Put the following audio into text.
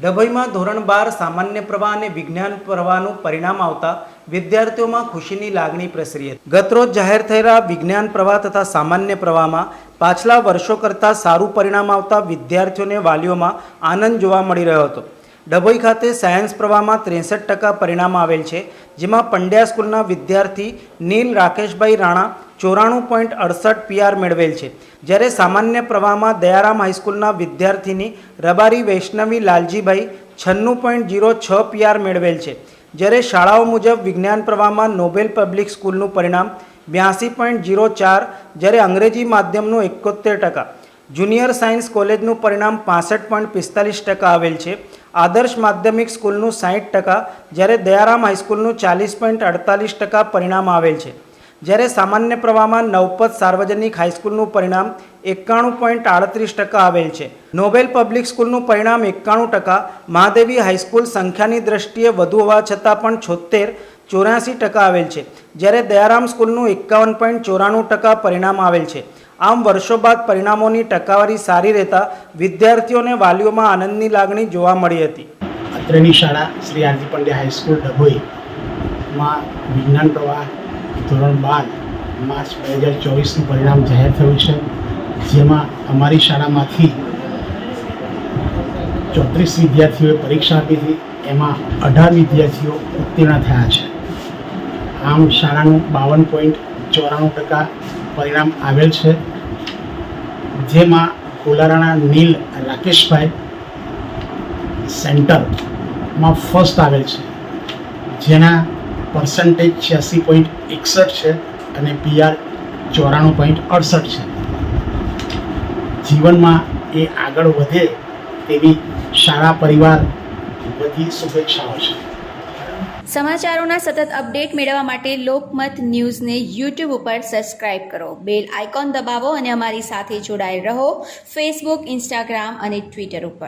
ડભોઈમાં ધોરણ 12 સામાન્ય પ્રવાહ અને વિજ્ઞાન પ્રવાહનું પરિણામ આવતા વિદ્યાર્થીઓમાં ખુશીની લાગણી પ્રસરી હતી। ગતરોજ જાહેર થયેલા વિજ્ઞાન પ્રવાહ તથા સામાન્ય પ્રવાહમાં પાછલા વર્ષો કરતાં સારું પરિણામ આવતા વિદ્યાર્થીઓને વાલીઓમાં આનંદ જોવા મળી રહ્યો હતો। ડભોઈ ખાતે સાયન્સ પ્રવાહમાં 63% પરિણામ આવેલ છે, જેમાં પંડ્યા સ્કૂલના વિદ્યાર્થી નીલ રાકેશભાઈ રાણા 94.68 PR મેળવેલ છે, જ્યારે સામાન્ય પ્રવાહમાં દયારામ હાઈસ્કૂલના વિદ્યાર્થીની રબારી વૈષ્ણવી લાલજીભાઈ 96.06 PR મેળવેલ છે, જ્યારે શાળાઓ મુજબ વિજ્ઞાન પ્રવાહમાં નોબેલ પબ્લિક સ્કૂલનું પરિણામ 82.04, જ્યારે અંગ્રેજી માધ્યમનું 71%, જુનિયર સાયન્સ કોલેજનું પરિણામ 65.45% આવેલ છે, આદર્શ માધ્યમિક સ્કૂલનું 60%, જ્યારે દયારામ હાઈસ્કૂલનું 40.48% પરિણામ આવેલ છે, જ્યારે સામાન્ય પ્રવાહમાં નવપત સાર્વજનિક હાઈસ્કૂલનું પરિણામ 91.38% આવેલ છે। નોબેલ પબ્લિક સ્કૂલનું પરિણામ 91%, મહાદેવી હાઈસ્કૂલ સંખ્યાની દ્રષ્ટિએ વધુ હોવા છતાં પણ 84% આવેલ છે, જ્યારે દયારામ સ્કૂલનું 51.94% પરિણામ આવેલ છે। આમ વર્ષો બાદ પરિણામોની ટકાવારી સારી રહેતા વિદ્યાર્થીઓને વાલીઓમાં આનંદની લાગણી જોવા મળી હતી। અત્રેની શાળા શ્રી આરજી પંડ્યા હાઈસ્કૂલ ડભોઈમાં વિજ્ઞાન પ્રવાહ ધોરણ 12 માર્ચ 2024નું પરિણામ જાહેર થયું છે, જેમાં અમારી શાળામાંથી 34 વિદ્યાર્થીઓએ પરીક્ષા આપી હતી, એમાં 18 વિદ્યાર્થીઓ ઉત્તીર્ણ થયા છે। આમ શાળાનું 52.94% પરિણામ આવેલ છે, જેમાં કોલારાના નીલ રાકેશભાઈ સેન્ટરમાં ફર્સ્ટ આવેલ છે, જેના પર્સન્ટેજ 86.61 છે અને PR 94.68 છે। જીવનમાં એ આગળ વધે તેવી શાળા પરિવાર બધી શુભેચ્છાઓ છે। સમાચારોના સતત અપડેટ મેળવવા માટે લોકમત ન્યૂઝને YouTube ઉપર સબસ્ક્રાઇબ કરો, બેલ આઇકોન દબાવો અને અમારી સાથે જોડાયેલ રહો ફેસબુક, ઇન્સ્ટાગ્રામ અને ટ્વિટર ઉપર।